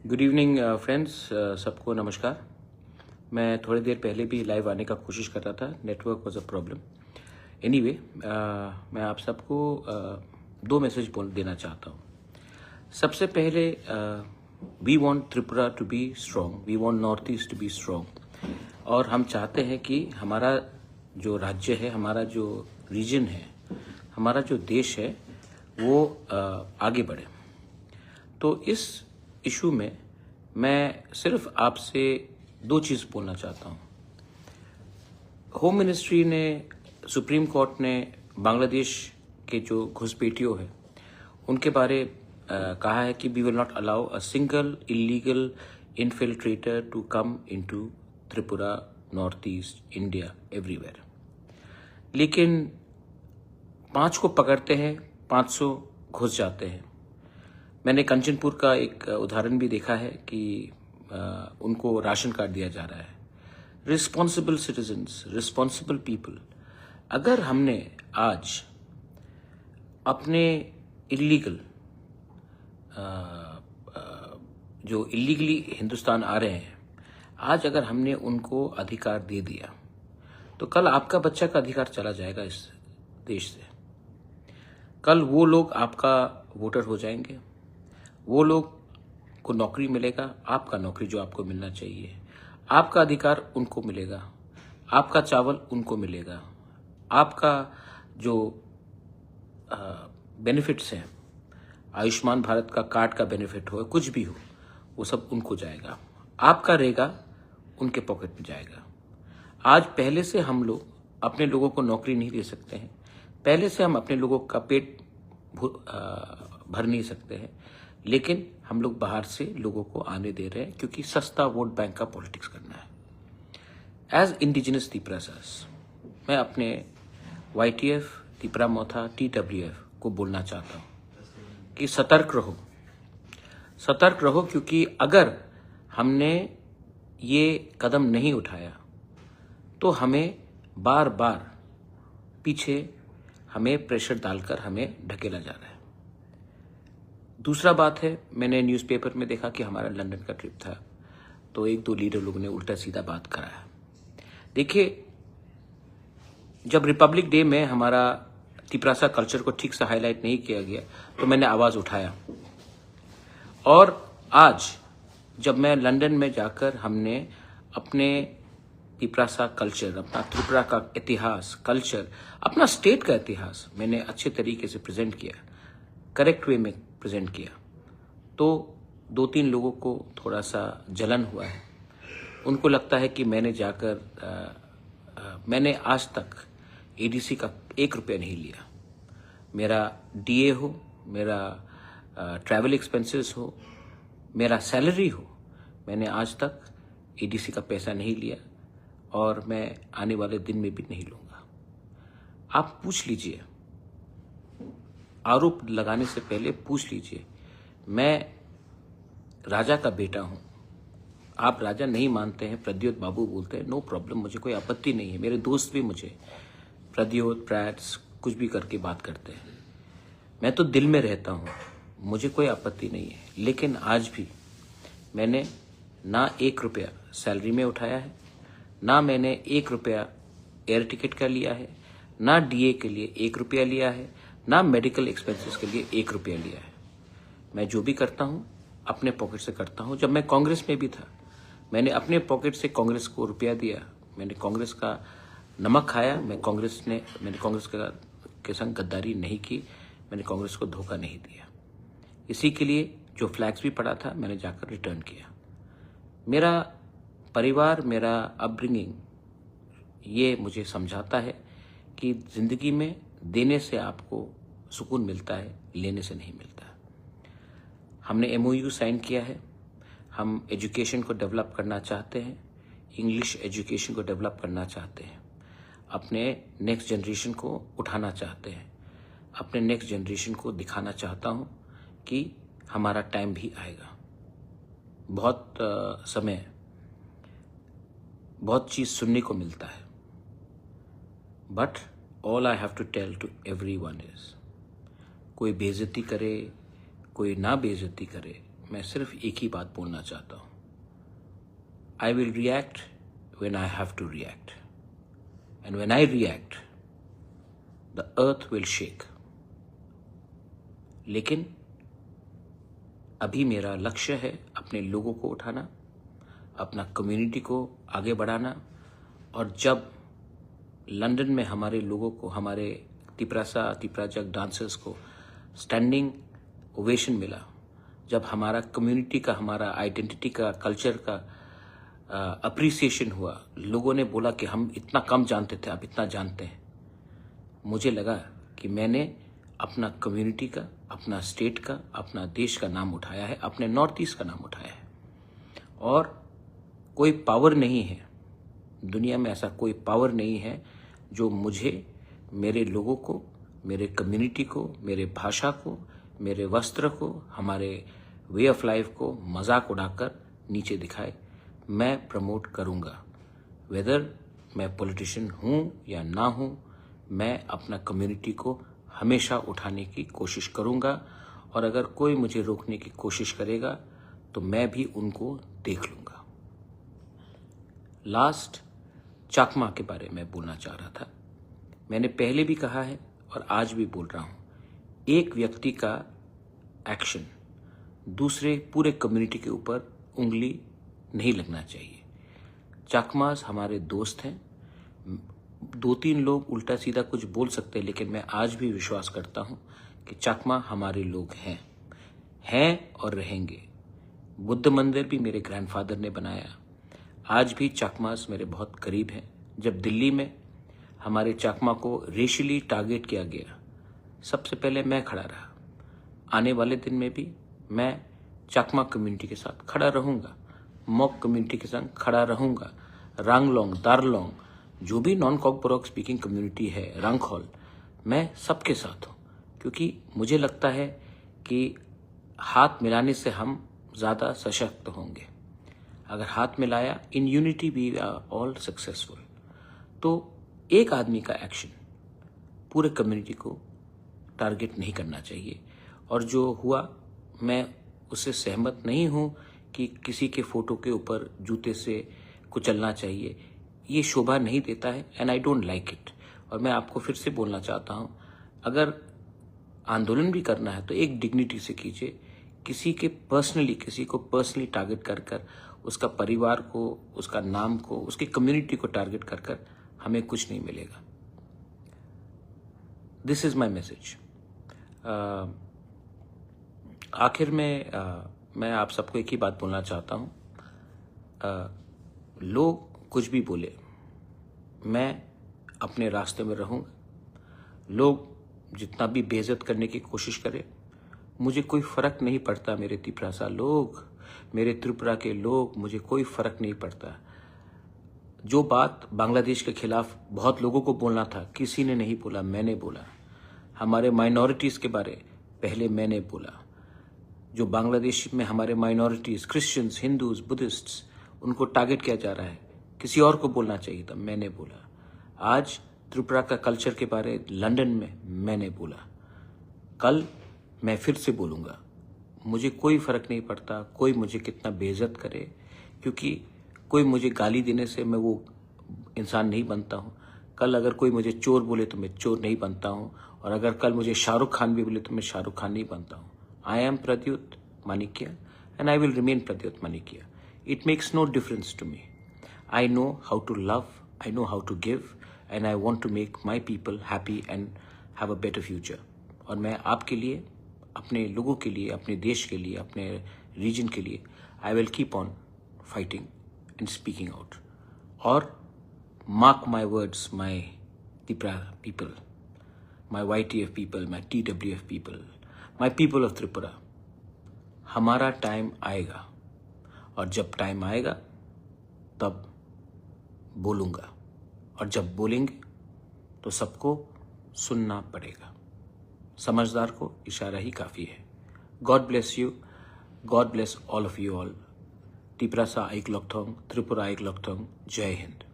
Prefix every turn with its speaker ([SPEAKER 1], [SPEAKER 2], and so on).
[SPEAKER 1] Good evening friends, सबको नमस्कार। मैं थोड़ी देर पहले भी लाइव आने का कोशिश कर रहा था, network was a problem. Anyway, मैं आप सबको दो मैसेज बोल देना चाहता हूँ। सबसे पहले, we want Tripura to be strong, we want north east to be strong, और हम चाहते हैं कि हमारा जो राज्य है, हमारा जो रीजन है, हमारा जो देश है वो आगे बढ़े। तो इस इशू में मैं सिर्फ आपसे दो चीज़ बोलना चाहता हूँ। होम मिनिस्ट्री ने, सुप्रीम कोर्ट ने बांग्लादेश के जो घुसपैठियों है उनके बारे कहा है कि we will not allow a single illegal infiltrator to come into Tripura, north east India, everywhere. लेकिन 5 को पकड़ते हैं, 500 घुस जाते हैं। मैंने कंचनपुर का एक उदाहरण भी देखा है कि उनको राशन कार्ड दिया जा रहा है। रिस्पॉन्सिबल सिटीजन्स, रिस्पॉन्सिबल पीपल, अगर हमने आज अपने इलीगल जो इलीगली हिंदुस्तान आ रहे हैं, आज अगर हमने उनको अधिकार दे दिया तो कल आपका बच्चा का अधिकार चला जाएगा इस देश से। कल वो लोग आपका वोटर हो जाएंगे, वो लोग को नौकरी मिलेगा, आपका नौकरी जो आपको मिलना चाहिए, आपका अधिकार उनको मिलेगा, आपका चावल उनको मिलेगा, आपका जो बेनिफिट्स हैं, आयुष्मान भारत का कार्ड का बेनिफिट हो, कुछ भी हो, वो सब उनको जाएगा, आपका रहेगा उनके पॉकेट में जाएगा। आज पहले से हम लोग अपने लोगों को नौकरी नहीं दे सकते हैं, पहले से हम अपने लोगों का पेट भर नहीं सकते हैं, लेकिन हम लोग बाहर से लोगों को आने दे रहे हैं क्योंकि सस्ता वोट बैंक का पॉलिटिक्स करना है। एज इंडिजिनस तिपरासास, मैं अपने YTF, तिपरा मोथा, TWF को बोलना चाहता हूँ कि सतर्क रहो, सतर्क रहो, क्योंकि अगर हमने ये कदम नहीं उठाया तो हमें बार बार पीछे हमें प्रेशर डालकर हमें ढकेला जा रहा है। दूसरा बात है, मैंने न्यूज़पेपर में देखा कि हमारा लंदन का ट्रिप था, तो एक दो लीडर लोगों ने उल्टा सीधा बात कराया। देखिए, जब रिपब्लिक डे में हमारा तिपरासा कल्चर को ठीक से हाईलाइट नहीं किया गया तो मैंने आवाज़ उठाया, और आज जब मैं लंदन में जाकर हमने अपने तिपरासा कल्चर, अपना त्रिपुरा का इतिहास, कल्चर, अपना स्टेट का इतिहास मैंने अच्छे तरीके से प्रेजेंट किया, करेक्ट वे में प्रेजेंट किया, तो 2-3 लोगों को थोड़ा सा जलन हुआ है। उनको लगता है कि मैंने जाकर मैंने आज तक ADC का 1 रुपया नहीं लिया। मेरा DA हो, मेरा ट्रैवल एक्सपेंसेस हो, मेरा सैलरी हो, मैंने आज तक ADC का पैसा नहीं लिया, और मैं आने वाले दिन में भी नहीं लूँगा। आप पूछ लीजिए, आरोप लगाने से पहले पूछ लीजिए, मैं राजा का बेटा हूँ, आप राजा नहीं मानते हैं, प्रद्योत बाबू बोलते हैं, नो प्रॉब्लम, मुझे कोई आपत्ति नहीं है। मेरे दोस्त भी मुझे प्रद्योत, प्रैट्स कुछ भी करके बात करते हैं, मैं तो दिल में रहता हूँ, मुझे कोई आपत्ति नहीं है। लेकिन आज भी मैंने ना 1 रुपया सैलरी में उठाया है, ना मैंने 1 रुपया एयर टिकट का लिया है, ना DA के लिए 1 रुपया लिया है, ना मेडिकल एक्सपेंसेस के लिए 1 रुपया लिया है। मैं जो भी करता हूँ अपने पॉकेट से करता हूँ। जब मैं कांग्रेस में भी था, मैंने अपने पॉकेट से कांग्रेस को रुपया दिया, मैंने कांग्रेस का नमक खाया, मैंने कांग्रेस के संग गद्दारी नहीं की, मैंने कांग्रेस को धोखा नहीं दिया। इसी के लिए जो फ्लैग्स भी पड़ा था मैंने जाकर रिटर्न किया। मेरा परिवार, मेरा अपब्रिंगिंग ये मुझे समझाता है कि ज़िंदगी में देने से आपको सुकून मिलता है, लेने से नहीं मिलता। हमने MOU साइन किया है, हम एजुकेशन को डेवलप करना चाहते हैं, इंग्लिश एजुकेशन को डेवलप करना चाहते हैं, अपने नेक्स्ट जनरेशन को उठाना चाहते हैं, अपने नेक्स्ट जनरेशन को दिखाना चाहता हूँ कि हमारा टाइम भी आएगा। बहुत समय, बहुत चीज़ सुनने को मिलता है, but all I have to tell to everyone is, कोई बेइज्जती करे, कोई ना बेइज्जती करे, मैं सिर्फ एक ही बात बोलना चाहता हूं। I will react when I have to react. And when I react, the earth will shake. लेकिन अभी मेरा लक्ष्य है अपने लोगों को उठाना, अपना कम्युनिटी को आगे बढ़ाना। और जब लंदन में हमारे लोगों को, हमारे तिपराजक डांसर्स को स्टैंडिंग ओवेशन मिला, जब हमारा कम्युनिटी का, हमारा आइडेंटिटी का, कल्चर का अप्रिसिएशन हुआ, लोगों ने बोला कि हम इतना कम जानते थे, अब इतना जानते हैं, मुझे लगा कि मैंने अपना कम्युनिटी का, अपना स्टेट का, अपना देश का नाम उठाया है, अपने नॉर्थ ईस्ट का नाम उठाया है। और कोई पावर नहीं है दुनिया में, ऐसा कोई पावर नहीं है जो मुझे, मेरे लोगों को, मेरे कम्युनिटी को, मेरे भाषा को, मेरे वस्त्र को, हमारे वे ऑफ लाइफ को मजाक उड़ाकर नीचे दिखाए। मैं प्रमोट करूंगा, वेदर मैं पॉलिटिशियन हूं या ना हूं, मैं अपना कम्युनिटी को हमेशा उठाने की कोशिश करूंगा। और अगर कोई मुझे रोकने की कोशिश करेगा तो मैं भी उनको देख लूंगा। लास्ट, चाकमा के बारे में बोलना चाह रहा था। मैंने पहले भी कहा है और आज भी बोल रहा हूं, एक व्यक्ति का एक्शन दूसरे पूरे कम्युनिटी के ऊपर उंगली नहीं लगना चाहिए। चाकमास हमारे दोस्त हैं। 2-3 लोग उल्टा सीधा कुछ बोल सकते हैं, लेकिन मैं आज भी विश्वास करता हूं कि चाकमा हमारे लोग हैं और रहेंगे। बुद्ध मंदिर भी मेरे ग्रैंडफादर ने बनाया। आज भी चाकमास मेरे बहुत करीब हैं। जब दिल्ली में हमारे चाकमा को रेशियली टारगेट किया गया, सबसे पहले मैं खड़ा रहा। आने वाले दिन में भी मैं चाकमा कम्युनिटी के साथ खड़ा रहूंगा, मॉक कम्युनिटी के साथ खड़ा रहूंगा। रांगलोंग, दारलोंग, जो भी नॉन कॉकबोरोक स्पीकिंग कम्युनिटी है, रंगखोल, मैं सबके साथ हूं, क्योंकि मुझे लगता है कि हाथ मिलाने से हम ज्यादा सशक्त होंगे। अगर हाथ मिलाया, in unity we are all successful. तो एक आदमी का एक्शन पूरे कम्युनिटी को टारगेट नहीं करना चाहिए। और जो हुआ, मैं उससे सहमत नहीं हूं कि किसी के फोटो के ऊपर जूते से कुचलना चाहिए। ये शोभा नहीं देता है, and I don't like it. और मैं आपको फिर से बोलना चाहता हूं, अगर आंदोलन भी करना है तो एक डिग्निटी से कीजिए। किसी को पर्सनली टारगेट कर उसका परिवार को, उसका नाम को, उसकी कम्युनिटी को टारगेट कर हमें कुछ नहीं मिलेगा। This is my message. आखिर में मैं आप सबको एक ही बात बोलना चाहता हूं, लोग कुछ भी बोले, मैं अपने रास्ते में रहूंगा। लोग जितना भी बेइज्जत करने की कोशिश करें, मुझे कोई फर्क नहीं पड़ता। मेरे तिपरासा लोग, मेरे त्रिपुरा के लोग, मुझे कोई फर्क नहीं पड़ता। जो बात बांग्लादेश के खिलाफ बहुत लोगों को बोलना था, किसी ने नहीं बोला, मैंने बोला। हमारे माइनॉरिटीज के बारे पहले मैंने बोला। जो बांग्लादेश में हमारे माइनॉरिटीज, क्रिश्चियंस, हिंदूज, बुद्धिस्ट्स, उनको टारगेट किया जा रहा है, किसी और को बोलना चाहिए था, मैंने बोला। आज त्रिपुरा का कल्चर के बारे लंदन में मैंने बोला। कल मैं फिर से बोलूंगा। मुझे कोई फर्क नहीं पड़ता कोई मुझे कितना बेइज्जत करे, क्योंकि कोई मुझे गाली देने से मैं वो इंसान नहीं बनता हूं। कल अगर कोई मुझे चोर बोले तो मैं चोर नहीं बनता हूं, और अगर कल मुझे शाहरुख खान भी बोले तो मैं शाहरुख खान नहीं बनता हूं। I am Pradyut Manikya and I will remain Pradyut Manikya. It makes no difference to me. I know how to love, I know how to give, and I want to make my people happy and have a better future. और मैं आपके लिए, अपने लोगों के लिए, अपने देश के लिए, अपने रीजन के लिए I will keep on fighting and speaking out. और mark my words, my Tripura people, my YTF people, my TWF people, my people of Tripura, हमारा टाइम आएगा। और जब टाइम आएगा तब बोलूंगा, और जब बोलेंगे तो सबको सुनना पड़ेगा। समझदार को इशारा ही काफ़ी है। God bless you, God bless all of you all. Tiprasa आइक लॉकथोंग, त्रिपुरा आइक लॉकथोंग। जय हिंद।